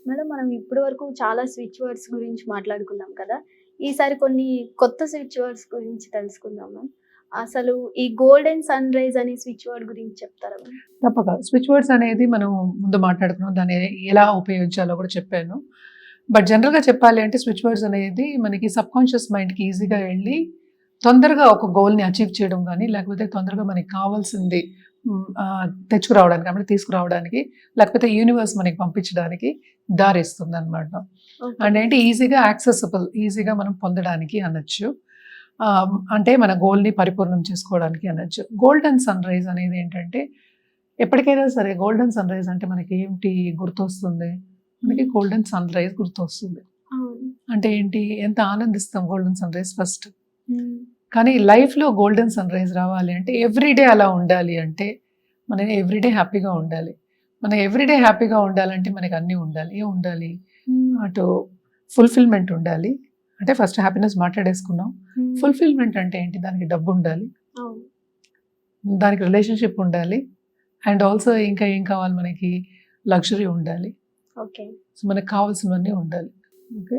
Madam మనం ఇప్పటి వరకు చాలా స్విచ్ వర్డ్స్ గురించి మాట్లాడుకున్నాం కదా! ఈసారి కొన్ని కొత్త స్విచ్ వర్డ్స్ గురించి తెలుసుకుందాం మ్యామ్. అసలు ఈ గోల్డెన్ సన్‌రైజ్ అనే స్విచ్ వర్డ్ గురించి చెప్తారా మ్యామ్? తప్పక. స్విచ్ వర్డ్స్ అనేది మనం ముందు మాట్లాడుకున్నాం. దాన్ని ఎలా ఉపయోగించాలో కూడా చెప్పాను. బట్ జనరల్‌గా చెప్పాలి అంటే స్విచ్ వర్డ్స్ అనేది మనకి సబ్‌కాన్షియస్ మైండ్‌కి ఈజీగా ఎళ్లి తొందరగా ఒక గోల్‌ని అచీవ్ చేయడం గానీ, లేకపోతే తొందరగా మనకి కావాల్సింది తెచ్చుకురావడానికి అంటే తీసుకురావడానికి, లేకపోతే యూనివర్స్ మనకి పంపించడానికి దారిస్తుందనమాట. ఓకే. అండ్ ఏంటి ఈజీగా యాక్సెసిబుల్, ఈజీగా మనం పొందడానికి అనొచ్చు. అంటే మన గోల్‌ని పరిపూర్ణం చేసుకోవడానికి అనొచ్చు. గోల్డెన్ సన్‌రైజ్ అనేది ఏంటంటే, ఎప్పటికైనా సరే గోల్డెన్ సన్‌రైజ్ అంటే మనకి ఏంటి గుర్తొస్తుంది? మనకి గోల్డెన్ సన్‌రైజ్ గుర్తొస్తుంది. అవును. అంటే ఏంటి? ఎంత ఆనందిస్తాం గోల్డెన్ సన్‌రైజ్ ఫస్ట్. హ్మ్. కానీ లైఫ్‌లో గోల్డెన్ సన్‌రైజ్ రావాలి అంటే ఎవ్రీడే అలా ఉండాలి అంటే, మనం ఎవ్రీడే హ్యాపీగా ఉండాలి. మనం ఎవ్రీడే హ్యాపీగా ఉండాలంటే మనకి అన్నీ ఉండాలి. ఏం ఉండాలి? హ్మ్. అటు ఫుల్‌ఫిల్‌మెంట్ ఉండాలి. అంటే ఫస్ట్ హ్యాపీనెస్ మాట్లాడేసుకున్నాం. హ్మ్. ఫుల్‌ఫిల్‌మెంట్ అంటే ఏంటి? దానికి డబ్బు ఉండాలి. అవును. దానికి రిలేషన్‌షిప్ ఉండాలి. అండ్ ఆల్సో ఇంకా ఏం కావాలి మనకి? లగ్జరీ ఉండాలి. ఓకే. సో, మనకు కావాల్సినవన్నీ ఉండాలి. ఓకే.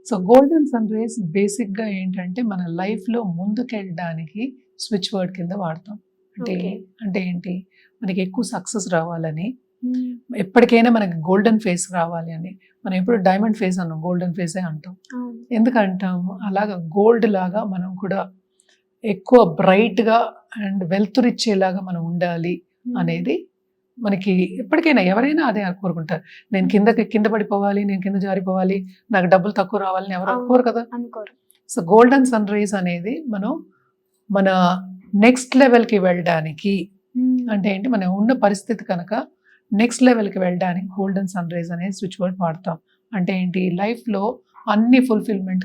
సో, గోల్డెన్ సన్‌రైజ్ బేసిక్‌గా ఏంటంటే మన లైఫ్‌లో ముందుకెళ్ళడానికి స్విచ్ వర్డ్ కింద వాడతాం. అంటే ఓకే. అంటే ఏంటి? మనకి ఎక్కువ సక్సెస్ రావాలని, హ్మ్. ఎప్పటికైనా మనకి గోల్డెన్ ఫేస్ రావాలి అని. మనం ఎప్పుడు డైమండ్ ఫేస్ అనం. గోల్డెన్ ఫేసే అంటాం. అవును. ఎందుకంటాము? అలాగా గోల్డ్ లాగా మనం కూడా ఎక్కువ బ్రైట్‌గా అండ్ వెలుతురిచ్చేలాగా మనం ఉండాలి అనేది మనకి ఎప్పటికైనా ఎవరైనా అదే కోరుకుంటారు. నేను కింద పడిపోవాలి, నేను కింద జారిపోవాలి, నాకు డబ్బులు తక్కువ రావాలని ఎవరు అవును. అనుకోరు కదా! అనుకోరు. సో, గోల్డెన్ సన్‌రైజ్ అనేది మనం మన నెక్స్ట్ లెవెల్‌కి వెళ్ళడానికి హ్మ్. అంటే ఏంటి? మనం ఉన్న పరిస్థితి కనుక నెక్స్ట్ లెవెల్‌కి వెళ్ళడానికి గోల్డెన్ సన్‌రైజ్ అనే స్విచ్ వర్డ్ వాడతాం. అంటే ఏంటి? లైఫ్‌లో అన్ని ఫుల్‌ఫిల్‌మెంట్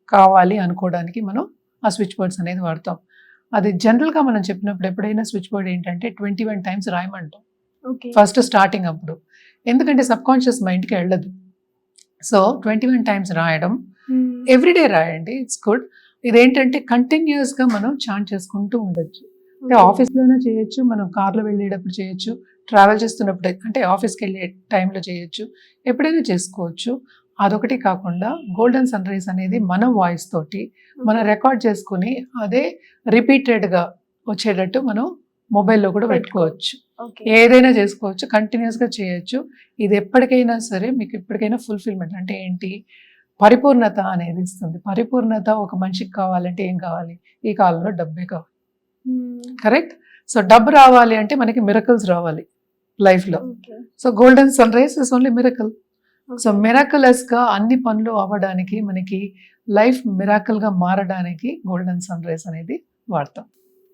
కావాలి అనుకోవడానికి మనం ఆ స్విచ్ వర్డ్స్ అనేది వాడతాం. అది జనరల్‌గా మనం చెప్పినప్పుడు ఎప్పుడైనా స్విచ్ వర్డ్ ఏంటంటే 21 టైమ్స్ రాయమంటాం. ఓకే. ఫస్ట్ స్టార్టింగ్ అప్పుడు. ఎందుకంటే సబ్‌కాన్షియస్ మైండ్‌కి ఎళ్ళదు. సో, 21 టైమ్స్ రాయడం. హ్మ్. ఎవ్రీడే రాయండి. It's good. ఇదేంటంటే కంటిన్యూయస్‌గా మనం చాంట్ చేసుకుంటూ ఉండొచ్చు. అంటే ఓకే. ఆఫీస్‌లోనే చేయొచ్చు, మనం కార్‌లో వెళ్ళేటప్పుడు చేయొచ్చు, ట్రావెల్ చేస్తున్నప్పుడు అంటే ఆఫీస్‌కెళ్ళే టైంలో చేయొచ్చు, ఎప్పుడైనా చేసుకోవచ్చు. అదొకటి కాకుండా గోల్డెన్ సన్‌రైజ్ అనేది మన వాయిస్ తోటి మనం రికార్డ్ చేసుకొని అదే రిపీటెడ్‌గా వచ్చేటట్టు మనం మొబైల్‌లో కూడా పెట్టుకోవచ్చు. ఓకే. ఏదైనా చేసుకోవచ్చు. కంటిన్యూయస్‌గా చేయొచ్చు. ఇది ఎప్పటికైనా సరే మీకు ఎప్పటికైనా ఫుల్‌ఫిల్‌మెంట్ అంటే ఏంటి? పరిపూర్ణత అనేది ఇస్తుంది. పరిపూర్ణత ఒక మనిషికి కావాలంటే ఏం కావాలి? ఈ కాలంలో డబ్బే కావాలి. హ్మ్. కరెక్ట్? సో, డబ్బు రావాలి అంటే మనకి మిరకిల్స్ రావాలి లైఫ్‌లో. Okay. So, golden sunrise is only miracle. So, okay. మిరాకిలస్‌గా అన్ని పనులు అవ్వడానికి మనకి లైఫ్ మిరాకిల్‌గా మారడానికి గోల్డెన్ సన్‌రైజ్ అనేది వాడతాం.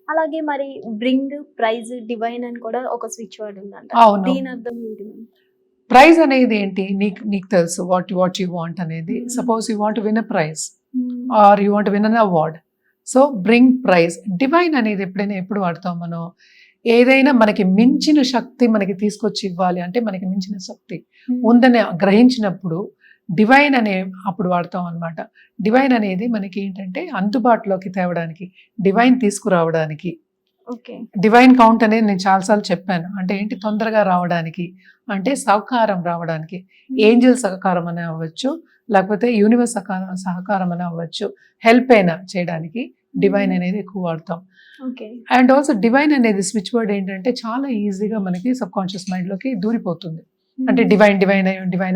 అలాగే మరి బ్రింగ్, ప్రైజ్, డివైన్ అని కూడా ఒక స్విచ్ వర్డ్ ఉందంట. అవును. దీని అర్థం ఏంటి మ్యామ్? ప్రైజ్ అనేది ఏంటి? నీకు తెలుసు వాట్ యూ వాంట్ అనేది. Hmm. Suppose you want to win a prize hmm. Or you want to win an award. So, bring prize. Divine అనేది ఎప్పుడు వాడతాం మనం? ఏదైనా మనకి మించిన శక్తి మనకి తీసుకొచ్చి ఇవ్వాలి అంటే మనకి మించిన శక్తి హ్మ్. ఉందని గ్రహించినప్పుడు డివైన్ అనే అప్పుడు వాడతాం అనమాట. డివైన్ అనేది మనకి ఏంటంటే అందుబాటులోకి తేవడానికి, డివైన్ తీసుకురావడానికి. ఓకే. డివైన్ కౌంట్ అనేది నేను చాలాసార్లు చెప్పాను. అంటే ఏంటి? తొందరగా రావడానికి, అంటే సహకారం రావడానికి. ఏంజెల్ సహకారం అని అవ్వచ్చు, లేకపోతే యూనివర్స్ సహకారం అని అవ్వచ్చు, హెల్ప్ అయినా చేయడానికి డివైన్ అనేది ఎక్కువ వాడతాం. ఓకే. అండ్ ఆల్సో డివైన్ అనేది స్విచ్ వర్డ్ ఏంటంటే చాలా ఈజీగా మనకి సబ్‌కాన్షియస్ మైండ్‌లోకి దూరిపోతుంది. అంటే డివైన్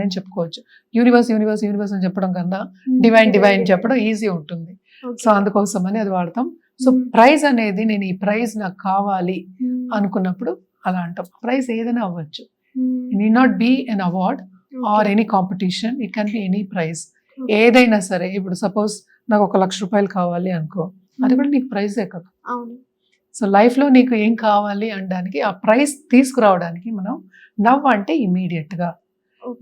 అని చెప్పుకోవచ్చు. యూనివర్స్ అని చెప్పడం కన్నా డివైన్ చెప్పడం ఈజీ ఉంటుంది. సో, అందుకోసమని అది వాడతాం. సో, ప్రైజ్ అనేది నేను ఈ ప్రైజ్ నాకు కావాలి అనుకున్నప్పుడు అలా అంటాం. ప్రైజ్ ఏదైనా అవ్వచ్చు. It need not be an award or any competition. It can be any prize. ఏదైనా సరే ఇప్పుడు సపోజ్ నాకు ₹1,00,000 కావాలి అనుకో, అది కూడా నీకు ప్రైజే కదా! అవును. సో, లైఫ్‌లో నీకు ఏం కావాలి అనడానికి ఆ ప్రైజ్ తీసుకురావడానికి మనం నవ్ అంటే ఇమ్మీడియేట్‌గా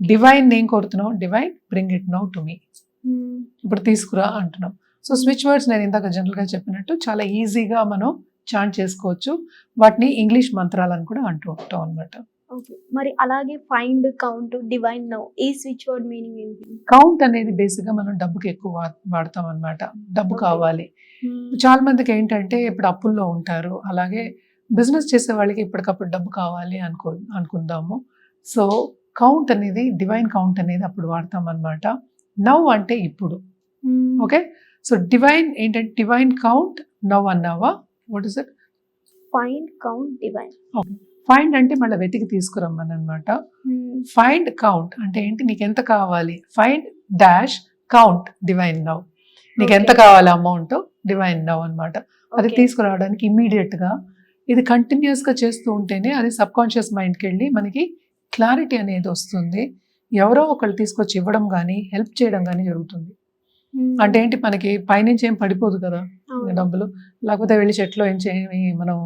డివైన్ ఏం కోరుతున్నావు? Divine bring it now to me. ఇప్పుడు తీసుకురా అంటున్నాం. సో, స్విచ్ వర్డ్స్ నేను ఇందాక జనరల్‌గా చెప్పినట్టు చాలా ఈజీగా మనం చాంట్ చేసుకోవచ్చు. వాటిని ఇంగ్లీష్ మంత్రాలని కూడా అంటూ ఉంటాం అనమాట. ఓకే. మరి అలాగే ఫైండ్, కౌంట్, డివైన్ నౌ ఈ స్విచ్ వర్డ్ మీనింగ్ ఏంటి? కౌంట్ అనేది బేసిక్‌గా మనం డబ్బుకి ఎక్కువ వాడతాం అనమాట. డబ్బు కావాలి. చాలా మందికి ఏంటంటే ఇప్పుడు అప్పుల్లో ఉంటారు. అలాగే బిజినెస్ చేసే వాళ్ళకి ఎప్పటికప్పుడు డబ్బు కావాలి అనుకుందాము. సో, కౌంట్ అనేది డివైన్ కౌంట్ అనేది అప్పుడు వాడతాం అనమాట. నవ్ అంటే ఇప్పుడు. ఓకే, సో డివైన్ ఏంటంటే డివైన్ కౌంట్ నవ్ అన్నావా, what is it? Find count divine. Find అంటే మళ్ళీ వెతికి తీసుకురమ్మని అనమాట. ఫైండ్ కౌంట్ అంటే ఏంటి, నీకు ఎంత కావాలి, find dash count divine now, నీకు ఎంత కావాలి అమౌంట్ డివైన్ నవ్ అనమాట. అది తీసుకురావడానికి ఇమీడియట్ గా ఇది కంటిన్యూస్ గా చేస్తూ ఉంటేనే అది సబ్ కాన్షియస్ మైండ్కి వెళ్ళి మనకి క్లారిటీ అనేది వస్తుంది. ఎవరో ఒకళ్ళు తీసుకొచ్చి ఇవ్వడం కానీ హెల్ప్ చేయడం కానీ జరుగుతుంది. అంటే ఏంటి, మనకి పైనుంచి ఏం పడిపోదు కదా డబ్బులు, లేకపోతే వెళ్ళి చెట్లో మనం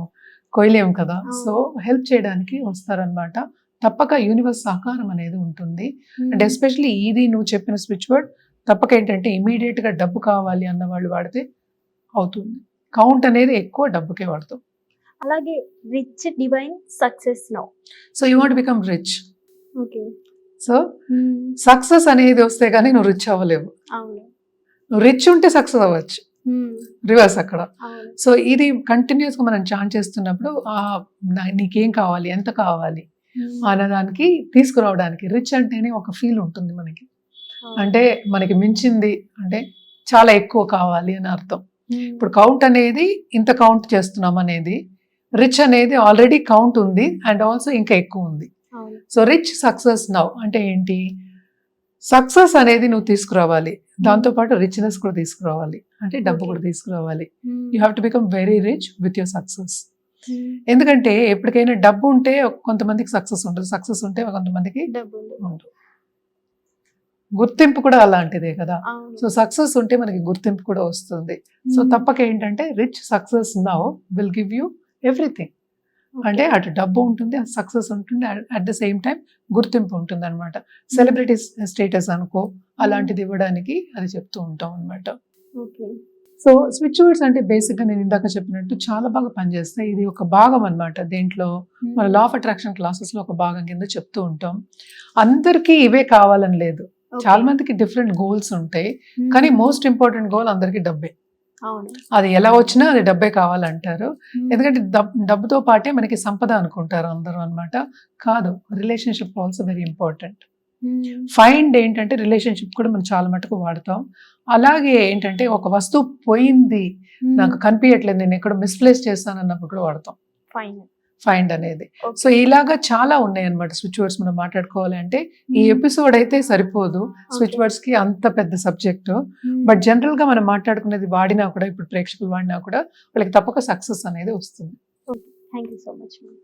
కొయ్యలేం కదా. సో హెల్ప్ చేయడానికి వస్తారనమాట. తప్పక యూనివర్స్ సహకారం అనేది ఉంటుంది. అండ్ ఎస్పెషలీ ఇది నువ్వు చెప్పిన స్విచ్ వర్డ్ తప్పక ఏంటంటే ఇమీడియట్ గా డబ్బు కావాలి అన్న వాళ్ళు వాడితే అవుతుంది. కౌంట్ అనేది ఎక్కువ డబ్బుకే వాడతాం. అలాగే rich divine success now. So you want become rich. Okay, so success అనేది వస్తే కానీ నువ్వు రిచ్ అవ్వలేవు. అవును, నువ్వు రిచ్ ఉంటే సక్సెస్ అవ్వచ్చు, రివర్స్ అక్కడ. సో ఇది కంటిన్యూస్ గా మనం చాన్ చేస్తున్నప్పుడు నీకేం కావాలి, ఎంత కావాలి అన్నదానికి తీసుకురావడానికి రిచ్ అంటేనే ఒక ఫీల్ ఉంటుంది మనకి. అంటే మనకి మించింది అంటే చాలా ఎక్కువ కావాలి అని అర్థం. ఇప్పుడు కౌంట్ అనేది ఇంత కౌంట్ చేస్తున్నాం అనేది, రిచ్ అనేది ఆల్రెడీ కౌంట్ ఉంది అండ్ ఆల్సో ఇంకా ఎక్కువ ఉంది. సో రిచ్ సక్సెస్ నౌ అంటే ఏంటి, సక్సెస్ అనేది నువ్వు తీసుకురావాలి, దాంతోపాటు రిచ్నెస్ కూడా తీసుకురావాలి, అంటే డబ్బు కూడా తీసుకురావాలి. You have to become very rich with your success. ఎందుకంటే ఎప్పటికైనా డబ్బు ఉంటే కొంతమందికి సక్సెస్ ఉంటుంది, సక్సెస్ ఉంటే కొంతమందికి డబ్బు ఉండదు. గుర్తింపు కూడా అలాంటిదే కదా. సో సక్సెస్ ఉంటే మనకి గుర్తింపు కూడా వస్తుంది. సో తప్పక ఏంటంటే rich success now will give you everything. అంటే అటు డబ్బు ఉంటుంది, అటు సక్సెస్ ఉంటుంది, అట్ ద సేమ్ టైం గుర్తింపు ఉంటుంది అనమాట. సెలబ్రిటీ స్టేటస్ అనుకో, అలాంటిది ఇవ్వడానికి అది చెప్తూ ఉంటాం అనమాట. సో స్విచ్ వర్డ్స్ అంటే బేసిక్ గా నేను ఇందాక చెప్పినట్టు చాలా బాగా పనిచేస్తాయి. ఇది ఒక భాగం అనమాట. దేంట్లో మన లా ఆఫ్ అట్రాక్షన్ క్లాసెస్ లో ఒక భాగం కింద చెప్తూ ఉంటాం. అందరికీ ఇవే కావాలని లేదు, చాలా మందికి డిఫరెంట్ గోల్స్ ఉంటాయి. కానీ మోస్ట్ ఇంపార్టెంట్ గోల్ అందరికీ డబ్బే. అది ఎలా వచ్చినా అది డబ్బే కావాలంటారు. ఎందుకంటే డబ్బుతో పాటే మనకి సంపద అనుకుంటారు అందరూ అనమాట. కాదు, relationship also very important. Find ఏంటంటే రిలేషన్షిప్ కూడా మనం చాలా మటుకు వాడతాం. అలాగే ఏంటంటే ఒక వస్తువు పోయింది, నాకు కనిపించట్లేదు, నేను ఎక్కడ మిస్ప్లేస్ చేస్తాను అన్నప్పుడు కూడా వాడతాం ఫైండ్ అనేది. సో ఇలాగా చాలా ఉన్నాయి అనమాట స్విచ్ వర్డ్స్ మనం మాట్లాడుకోవాలి అంటే. ఈ ఎపిసోడ్ అయితే సరిపోదు స్విచ్ వర్డ్స్ కి, అంత పెద్ద సబ్జెక్టు. బట్ జనరల్ గా మనం మాట్లాడుకునేది వాడినా కూడా, ఇప్పుడు ప్రేక్షకులు వాడినా కూడా వాళ్ళకి తప్పక సక్సెస్ అనేది వస్తుంది. Thank you so much.